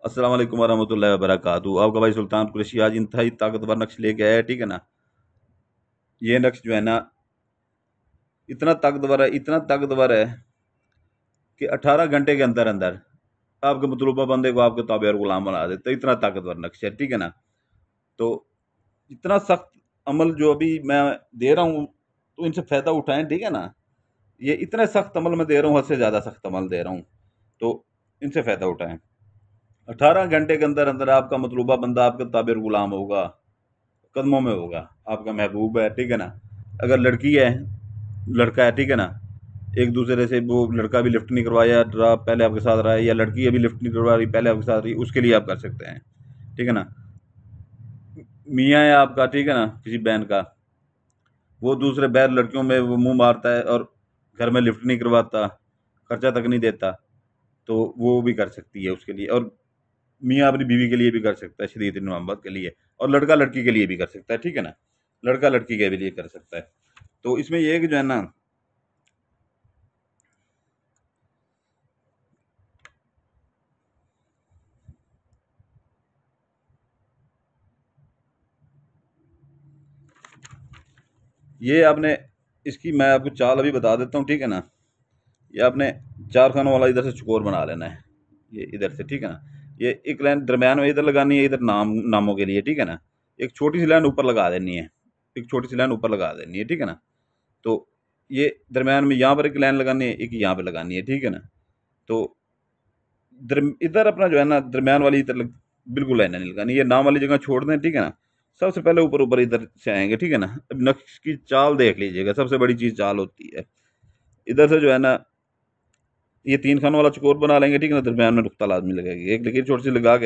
अस्सलाम वालेकुम वरहमतुल्लाहि वबरकातुहू। आपका भाई सुल्तान कुरैशी आज इंतहाई ताकतवर नक्श लेके आया है, ठीक है ना। ये नक्श जो है ना इतना ताकतवर है कि 18 घंटे के अंदर अंदर आपके मतलूबा बंदे को आपके ताबे और गुलाम बना देता है। इतना ताकतवर नक्श है, ठीक है ना। तो इतना सख्त अमल जो अभी मैं दे रहा हूँ, तो इनसे फ़ायदा उठाएं, ठीक है ना। ये इतने सख्त अमल मैं दे रहा हूँ, हद से ज़्यादा सख्त अमल दे रहा हूँ, तो इनसे फ़ायदा उठाएं। 18 घंटे के अंदर अंदर आपका मतलूबा बंदा आपके ताबे और गुलाम होगा, कदमों में होगा, आपका महबूब है, ठीक है ना। अगर लड़की है, लड़का है, ठीक है ना, एक दूसरे से वो लड़का भी लिफ्ट नहीं करवाया रहा, पहले आपके साथ रहा है, या लड़की अभी लिफ्ट नहीं करवा रही, पहले आपके साथ रही, उसके लिए आप कर सकते हैं, ठीक है ना। मियाँ है आपका, ठीक है ना, किसी बहन का, वो दूसरे बैर लड़कियों में वो मुंह मारता है और घर में लिफ्ट नहीं करवाता, खर्चा तक नहीं देता, तो वो भी कर सकती है उसके लिए। और मियाँ अपनी बीवी के लिए भी कर सकता है, शरीयत मोहब्बत के लिए। और लड़का लड़की के लिए भी कर सकता है, ठीक है ना, लड़का लड़की के भी लिए कर सकता है। तो इसमें ये है कि जो है ना, ये आपने इसकी मैं आपको चाल अभी बता देता हूँ, ठीक है ना। ये आपने चार खानों वाला इधर से चकोर बना लेना है, ये इधर से, ठीक है ना। ये एक लाइन दरमियान में इधर लगानी है, इधर नामों के लिए, ठीक है ना। एक छोटी सी लाइन ऊपर लगा देनी है, एक छोटी सी लाइन ऊपर लगा देनी है, ठीक है ना। तो ये दरमियान में यहाँ पर एक लाइन लगानी है, एक यहाँ पे लगानी है, ठीक है ना। तो इधर अपना जो है ना दरमियान वाली इधर बिल्कुल लाइन नहीं लगानी, ये नाम वाली जगह छोड़ दें, ठीक है ना। सबसे पहले ऊपर ऊपर इधर से आएंगे, ठीक है ना। अब नक्श की चाल देख लीजिएगा, सबसे बड़ी चीज़ चाल होती है। इधर से जो है ना, ये तीन खानों वाला चकोर बना लेंगे, ठीक है ना। दरमियान में नुक्ता लाजमी लगेगी, एक लकीर छोटी सी लगा के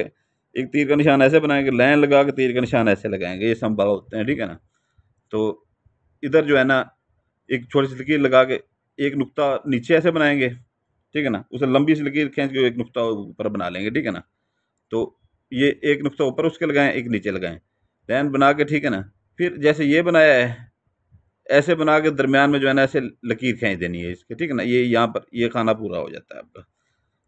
एक तीर का निशान ऐसे बनाएंगे, लाइन लगा के तीर का निशान ऐसे लगाएंगे, ये संभव होते हैं, ठीक है ना। तो इधर जो है ना एक छोटी सी लकीर लगा के एक नुक्ता नीचे ऐसे बनाएंगे, ठीक है ना। उसे लंबी सी लकीर खींच के एक नुक्ता ऊपर बना लेंगे, ठीक है ना। तो ये एक नुक्ता ऊपर उसके लगाएं, एक नीचे लगाएं, लाइन बना के, ठीक है ना। फिर जैसे ये बनाया है, ऐसे बना के दरमियान में जो है ना ऐसे लकीर खींच देनी है इसके, ठीक है ना। ये यहाँ पर ये खाना पूरा हो जाता है आपका।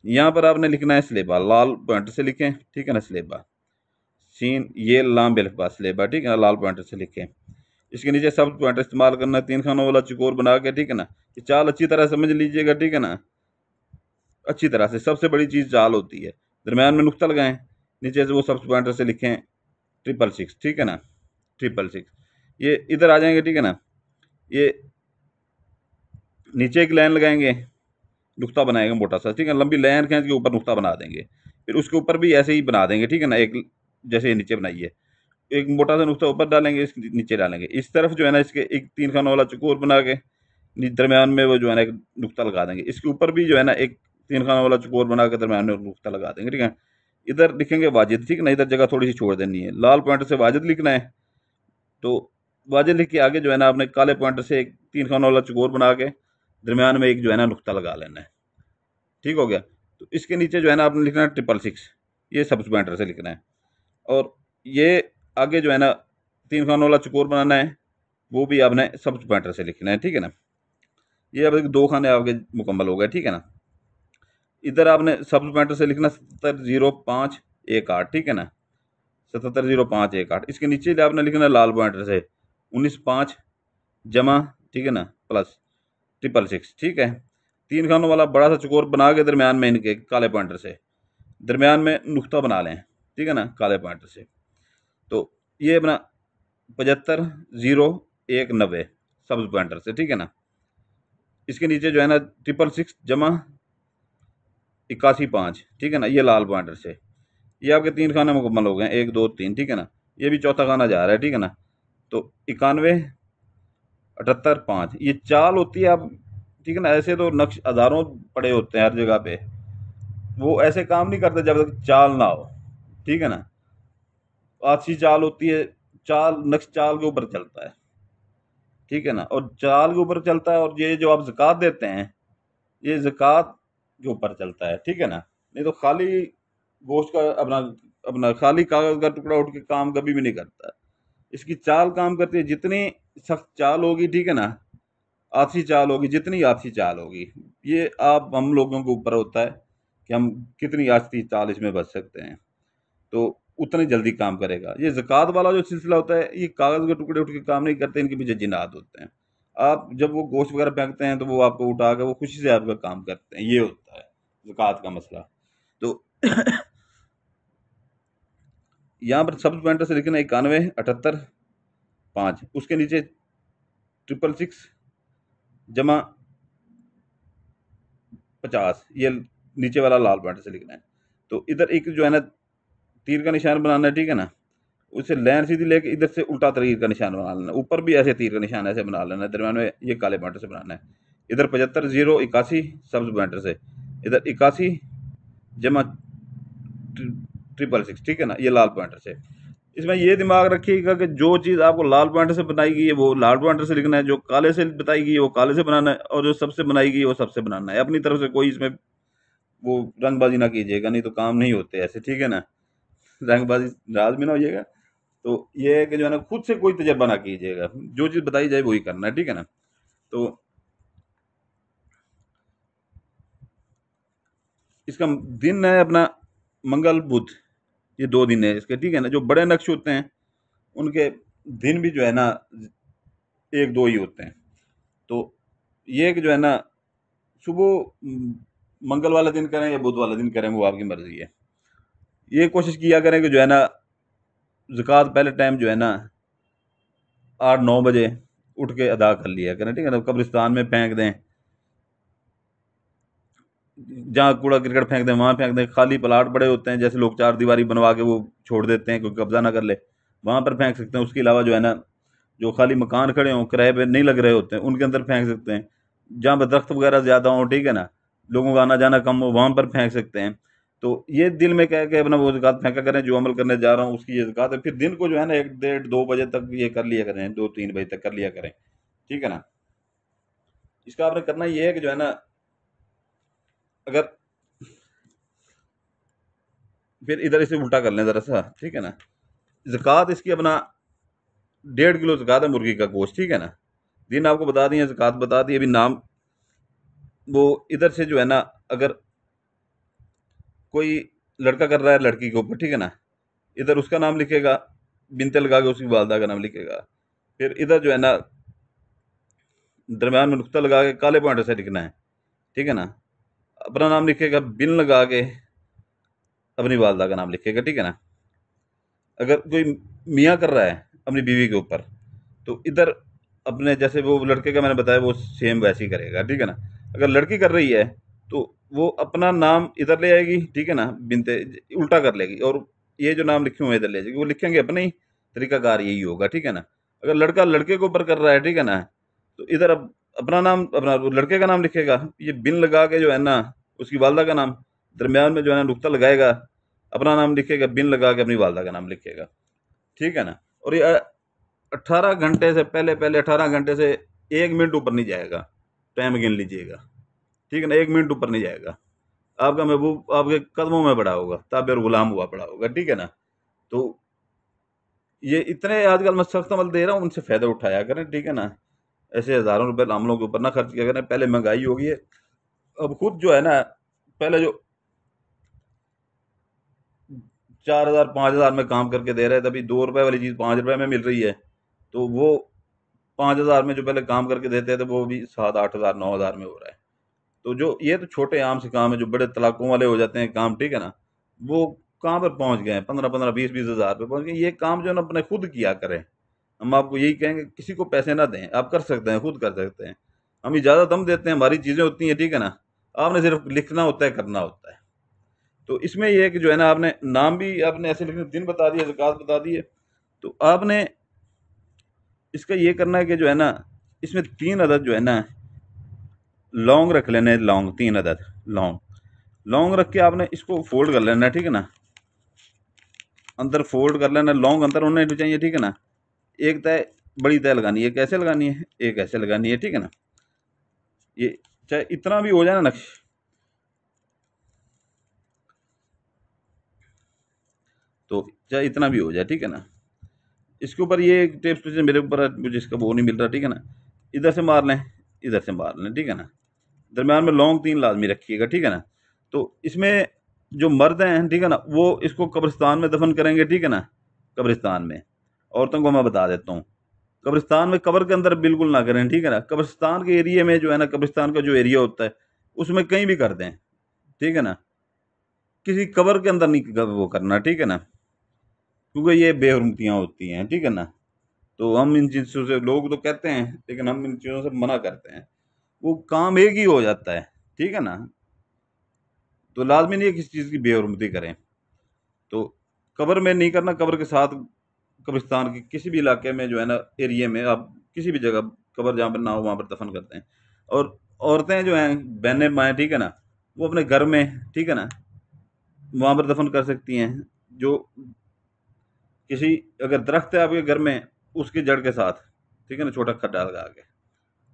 यहाँ पर आपने लिखना है स्लेबा, लाल पॉइंट से लिखें, ठीक है ना। स्लेबा सीन ये लाम बेलफा स्लेबा, ठीक है ना, लाल पॉइंट से लिखें। इसके नीचे सब पॉइंट इस्तेमाल करना है, तीन खानों वाला चकोर बना के, ठीक है ना। ये चाल अच्छी तरह समझ लीजिएगा, ठीक है ना, अच्छी तरह से। सबसे बड़ी चीज़ चाल होती है। दरमियान में नुक्ता लगाएं, नीचे से वो सब पॉइंटर से लिखें 666, ठीक है ना, 666। ये इधर आ जाएंगे, ठीक है ना। ये नीचे एक लाइन लगाएंगे, नुक्ता बनाएंगे मोटा सा, ठीक है। लंबी लाइन खींच के ऊपर नुक्ता बना देंगे, फिर उसके ऊपर भी ऐसे ही बना देंगे, ठीक है ना। एक जैसे ये नीचे बनाई है, एक मोटा सा नुक्ता ऊपर डालेंगे, इसके नीचे डालेंगे। इस तरफ जो है ना इसके एक तीन खानों वाला चकोर बना के दरमियान में वो जो है ना एक नुक्ता लगा देंगे। इसके ऊपर भी जो है ना एक तीन खाना वाला चकोर बना के दरमियान में एक नुक्ता लगा देंगे, ठीक है। इधर लिखेंगे वाजिद, ठीक है ना, इधर जगह थोड़ी सी छोड़ देनी है, लाल पॉइंट से वाजिद लिखना है। तो वाजिद लिख के आगे जो है ना आपने काले पॉइंट से एक तीन खाना वाला चकोर बना के दरमियान में एक जो है ना नुक्ता लगा लेना है, ठीक हो गया। तो इसके नीचे जो है ना आपने लिखना है 666, ये सब पॉइंटर से लिखना है। और ये आगे जो है ना तीन खानों वाला चकोर बनाना है, वो भी आपने सब पॉइंटर से लिखना है, ठीक है ना। ये अब दो खाने आपके मुकम्मल हो गए, ठीक है ना। इधर आपने सब पॉइंटर से लिखना 770518, ठीक है ना, 770518। इसके नीचे आपने लिखना लाल पॉइंटर से 19 5 जमा, ठीक है ना, प्लस 666, ठीक है। तीन खानों वाला बड़ा सा चकोर बना के दरमियान में इनके काले पॉइंटर से दरमियान में नुक्ता बना लें, ठीक है ना, काले पॉइंटर से। तो ये अपना 750190 सब पॉइंटर से, ठीक है ना। इसके नीचे जो है ना 666 जमा 81 5, ठीक है ना, ये लाल पॉइंटर से। ये आपके तीन खाने मुकम्मल हो गए, 1 2 3, ठीक है ना। ये भी चौथा खाना जा रहा है, ठीक है ना। तो 91 78 5 ये चाल होती है। आप ठीक है ना, ऐसे तो नक्श हज़ारों पड़े होते हैं हर जगह पे, वो ऐसे काम नहीं करते जब तक चाल ना हो, ठीक है ना। आछी चाल होती है, चाल नक्श चाल के ऊपर चलता है, ठीक है ना। और चाल के ऊपर चलता है, और ये जो आप ज़कात देते हैं, ये ज़कात के ऊपर चलता है, ठीक है ना। नहीं तो खाली गोश्त का अपना अपना खाली कागज़ का टुकड़ा उठ के काम कभी भी नहीं करता। इसकी चाल काम करती है, जितनी सख्त चाल होगी, ठीक है ना, आछी चाल होगी, जितनी आछी चाल होगी, ये आप हम लोगों के ऊपर होता है कि हम कितनी आछी चाल इसमें बच सकते हैं। तो उतनी जल्दी काम करेगा। ये ज़कात वाला जो सिलसिला होता है, ये कागज़ के टुकड़े उठ के काम नहीं करते, इनके पीछे जिन्नात होते हैं। आप जब वो गोश्त वगैरह फेंकते हैं तो वो आपको उठा के वो खुशी से आपका काम करते हैं, ये होता है ज़कात का मसला। तो यहाँ पर सब्ज़ पॉइंटर से लिखना 91 78 5, उसके नीचे 666 जमा 50, ये नीचे वाला लाल पॉइंटर से लिखना है। तो इधर एक जो है ना तीर का निशान बनाना है, ठीक है ना, उसे लाइन सीधी लेके इधर से उल्टा तीर का निशान बना लेना, ऊपर भी ऐसे तीर का निशान ऐसे बना लेना है, दरम्यान में ये काले पॉइंटर से बनाना है। इधर 75 0 81 सब्ज पॉइंटर से, इधर 81 जमा 666, ठीक है ना, ये लाल पॉइंटर से। इसमें ये दिमाग रखिएगा कि जो चीज़ आपको लाल पॉइंटर से बनाई गई है वो लाल पॉइंटर से लिखना है, जो काले से बताई गई है वो काले से बनाना है, और जो सबसे बनाई गई है वो सबसे बनाना है। अपनी तरफ से कोई इसमें वो रंगबाजी ना कीजिएगा, नहीं तो काम नहीं होते ऐसे, ठीक है ना। रंगबाजी नाराज भी ना होइएगा। तो ये है कि जो है ना खुद से कोई तजर्बा ना कीजिएगा, जो चीज़ बताई जाए वही करना है, ठीक है ना। तो इसका दिन है अपना मंगल बुध, ये 2 दिन है इसके, ठीक है ना। जो बड़े नक्श होते हैं उनके दिन भी जो है ना 1-2 ही होते हैं। तो ये कि जो है ना सुबह मंगल वाला दिन करें या बुध वाला दिन करें, वो आपकी मर्जी है। ये कोशिश किया करें कि जो है ना ज़कात पहले टाइम जो है ना 8-9 बजे उठ के अदा कर लिया करें, ठीक है ना। कब्रिस्तान में फेंक दें, जहाँ कूड़ा क्रिकेट फेंक दें वहाँ फेंक दें। खाली प्लाट बड़े होते हैं, जैसे लोग चार दीवारी बनवा के वो छोड़ देते हैं, कोई कब्जा ना कर ले, वहाँ पर फेंक सकते हैं। उसके अलावा जो है ना जो खाली मकान खड़े हों, किराए पे नहीं लग रहे होते हैं, उनके अंदर फेंक सकते हैं। जहाँ पर दरख्त वगैरह ज़्यादा हों, ठीक है ना, लोगों का आना जाना कम हो, वहाँ पर फेंक सकते हैं। तो ये दिल में कह के अपना वो ज़कात फेंका करें, जो अमल करने जा रहा हूँ उसकी ये ज़कात है। फिर दिन को जो है ना 1 डेढ़ 2 बजे तक ये कर लिया करें, 2-3 बजे तक कर लिया करें, ठीक है ना। इसका आपने करना ये है कि जो है ना अगर फिर इधर इसे उल्टा कर लें ज़रा सा, ठीक है ना। ज़कात इसकी अपना 1.5 किलो ज़कात है मुर्गी का गोश्त, ठीक है ना। दिन आपको बता दिए, ज़कात बता दी, अभी नाम वो इधर से जो है ना अगर कोई लड़का कर रहा है लड़की के ऊपर, ठीक है ना, इधर उसका नाम लिखेगा, बिनते लगा के उसकी वालदा का नाम लिखेगा। फिर इधर जो है ना दरम्यान में नुक्ता लगा के काले पॉइंटर से लिखना है, ठीक है ना। अपना नाम लिखेगा, बिन लगा के अपनी वालदा का नाम लिखेगा, ठीक है ना। अगर कोई मियाँ कर रहा है अपनी बीवी के ऊपर, तो इधर अपने जैसे वो लड़के का मैंने बताया वो सेम वैसे ही करेगा, ठीक है ना। अगर लड़की कर रही है तो वो अपना नाम इधर ले आएगी, ठीक है ना, बिनते उल्टा कर लेगी, और ये जो नाम लिखे हुए हैं इधर ले जाएगी, वो लिखेंगे अपने ही तरीकाकार यही होगा, ठीक है ना। अगर लड़का लड़के के ऊपर कर रहा है, ठीक है ना, तो इधर अब अपना नाम अपना लड़के का नाम लिखेगा, ये बिन लगा के जो है ना उसकी वालदा का नाम, दरमियान में जो है ना नुक्ता लगाएगा, अपना नाम लिखेगा, बिन लगा के अपनी वालदा का नाम लिखेगा, ठीक है ना। और ये 18 घंटे से पहले पहले 18 घंटे से 1 मिनट ऊपर नहीं जाएगा, टाइम गिन लीजिएगा, ठीक है ना। 1 मिनट ऊपर नहीं जाएगा, आपका महबूब आपके कदमों में पड़ा होगा, ताबे और गुलाम हुआ पड़ा होगा, ठीक है ना। तो ये इतने आजकल मैं सख्त अमल दे रहा हूँ, उनसे फ़ायदा उठाया करें, ठीक है ना। ऐसे हज़ारों रुपए अमलों के ऊपर ना खर्च किया करें। पहले महंगाई हो गई है, अब खुद जो है ना पहले जो 4,000 5,000 में काम करके दे रहे थे, अभी 2 रुपए वाली चीज़ 5 रुपए में मिल रही है। तो वो 5,000 में जो पहले काम करके देते थे वो भी 7-8 हज़ार 9 हज़ार में हो रहा है। तो जो ये तो छोटे आम से काम है, जो बड़े तलाकों वाले हो जाते हैं काम, ठीक है ना, वो कहाँ पर पहुंच गए हैं, 15-15 20-20 हज़ार पे पहुंच गए। ये काम जो है ना अपने खुद किया करें। हम आपको यही कहेंगे, किसी को पैसे ना दें, आप कर सकते हैं, खुद कर सकते हैं। हम इजाज़त हम देते हैं, हमारी चीज़ें होती हैं, ठीक है ना। आपने सिर्फ लिखना होता है, करना होता है। तो इसमें ये है कि जो है ना आपने नाम भी आपने ऐसे लिखने, दिन बता दिए, ज़कात बता दिए। तो आपने इसका ये करना है कि जो है ना इसमें 3 अदद जो है ना लौंग रख लेने, लौंग 3 अदद लौंग, लौंग रख के आपने इसको फोल्ड कर लेना, ठीक है ना। अंदर फोल्ड कर लेना, लौंग अंदर होने चाहिए, ठीक है ना। एक तय बड़ी तय लगानी है, कैसे लगानी है, एक ऐसे लगानी है, ठीक है ना। ये चाहे इतना भी हो जाए ना नक्श, तो चाहे इतना भी हो जाए, ठीक है ना। इसके ऊपर ये टेप स्टेशन मेरे ऊपर मुझे इसका वो नहीं मिल रहा, ठीक है ना। इधर से मार लें, इधर से मार लें, ठीक है ना। दरम्यान में लौंग 3 लाजमी रखिएगा, ठीक है ना। तो इसमें जो मर्द हैं ठीक है ना, वो इसको कब्रिस्तान में दफन करेंगे, ठीक है ना, कब्रिस्तान में। औरतों को मैं बता देता हूँ, कब्रिस्तान में कब्र के अंदर बिल्कुल ना करें, ठीक है ना। कब्रिस्तान के एरिया में जो है ना, कब्रिस्तान का जो एरिया होता है उसमें कहीं भी कर दें, ठीक है ना, किसी कब्र के अंदर नहीं वो करना, ठीक है ना, क्योंकि ये बेहुरमतियाँ होती हैं, ठीक है ना। तो हम इन चीज़ों से, लोग तो कहते हैं लेकिन हम इन चीज़ों से मना करते हैं, वो काम एक ही हो जाता है, ठीक है ना। तो लाजमी नहीं है किसी चीज़ की बेहुरमती करें। तो कब्र में नहीं करना, कब्र के साथ कब्रिस्तान के किसी भी इलाके में जो है ना, एरिया में आप किसी भी जगह कब्र जहाँ पर ना हो वहाँ पर दफन करते हैं। और औरतें जो हैं, बहनें माएँ, ठीक है ना, वो अपने घर में, ठीक है ना, वहाँ पर दफन कर सकती हैं। जो किसी, अगर दरख्त है आपके घर में, उसकी जड़ के साथ, ठीक है ना, छोटा खड्डा लगा के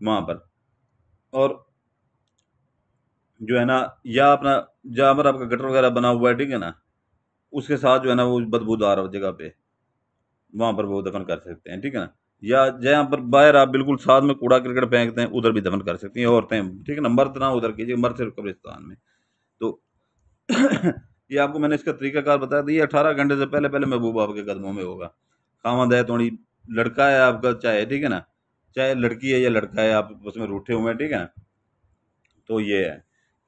वहाँ पर। और जो है ना, या अपना जहाँ पर आपका गटर वगैरह बना हुआ है, ठीक है ना, उसके साथ जो है ना, वो बदबूदार जगह पे वहाँ पर वो दफन कर सकते हैं, ठीक है ना। या जहाँ पर बाहर आप बिल्कुल साथ में कूड़ा करकट फेंकते हैं, उधर भी दफन कर सकती हैं औरतें, ठीक है ना। मर्द ना उधर कीजिए, मर्द सिर्फ कब्रिस्तान में। तो ये आपको मैंने इसका तरीकाकार बता दिया। 18 घंटे से पहले पहले महबूब आपके कदमों में होगा। खामद है थोड़ी, लड़का है आपका चाहे, ठीक है ना, चाहे लड़की है या लड़का है, आप उसमें रूठे हुए हैं, ठीक है ना। तो ये है।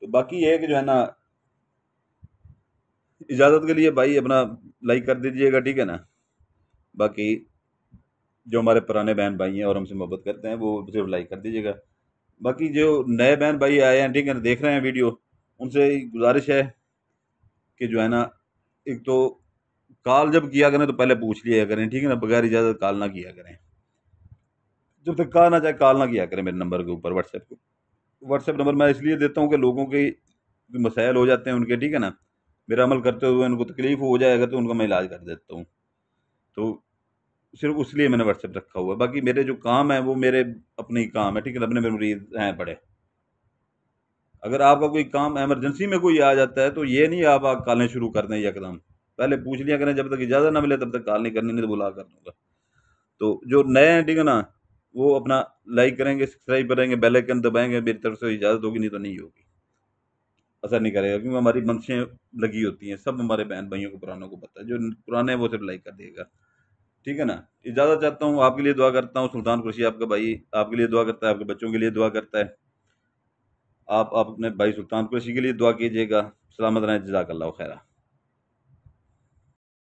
तो बाकी ये है कि जो है ना, इजाज़त के लिए भाई अपना लाइक कर दीजिएगा, ठीक है ना। बाकी जो हमारे पुराने बहन भाई हैं और हमसे मोहब्बत करते हैं, वो सिर्फ लाइक कर दीजिएगा। बाकी जो नए बहन भाई आए हैं, ठीक है ना, देख रहे हैं वीडियो, उनसे गुजारिश है कि जो है ना, एक तो कॉल जब किया करें तो पहले पूछ लिया करें, ठीक है ना, बगैर इजाज़त कॉल ना किया करें। जब तक कहा ना जाए कॉल ना किया करें मेरे नंबर के ऊपर, व्हाट्सएप को। व्हाट्सएप नंबर मैं इसलिए देता हूँ कि लोगों के मसाइल हो जाते हैं उनके, ठीक है ना, मेरा अमल करते हुए उनको तकलीफ हो जाएगा तो उनका मैं इलाज कर देता हूँ। तो सिर्फ उसलिए मैंने व्हाट्सएप रखा हुआ है। बाकी मेरे जो काम है वो मेरे अपने ही काम है, ठीक है, अपने में मरीज हैं बड़े। अगर आपका कोई काम इमरजेंसी में कोई आ जाता है तो ये नहीं आप कॉलें शुरू कर दें यकदम, पहले पूछ लिया करें, जब तक इजाज़त ना मिले तब तक कॉल नहीं करनी, नहीं तो बुला कर दूंगा। तो जो नए हैं, ठीक है ना, वो अपना लाइक करेंगे, सब्सक्राइब करेंगे, बेल आइकन दबाएंगे, मेरी तरफ से इजाज़त होगी, नहीं तो नहीं होगी। असर नहीं करेगा, क्योंकि हमारी मंशें लगी होती हैं, सब हमारे बहन भाइयों को पुरानों को पता है। जो पुराने हैं वो सिर्फ लाइक कर देगा, ठीक है ना। इजाज़त चाहता हूँ, आपके लिए दुआ करता हूँ। सुल्तान कुरैशी आपका भाई आपके लिए दुआ करता है, आपके बच्चों के लिए दुआ करता है। आप अपने भाई सुल्तान कुरैशी के लिए दुआ कीजिएगा। सलामत रहें, जज़ाकल्लाह खैरा।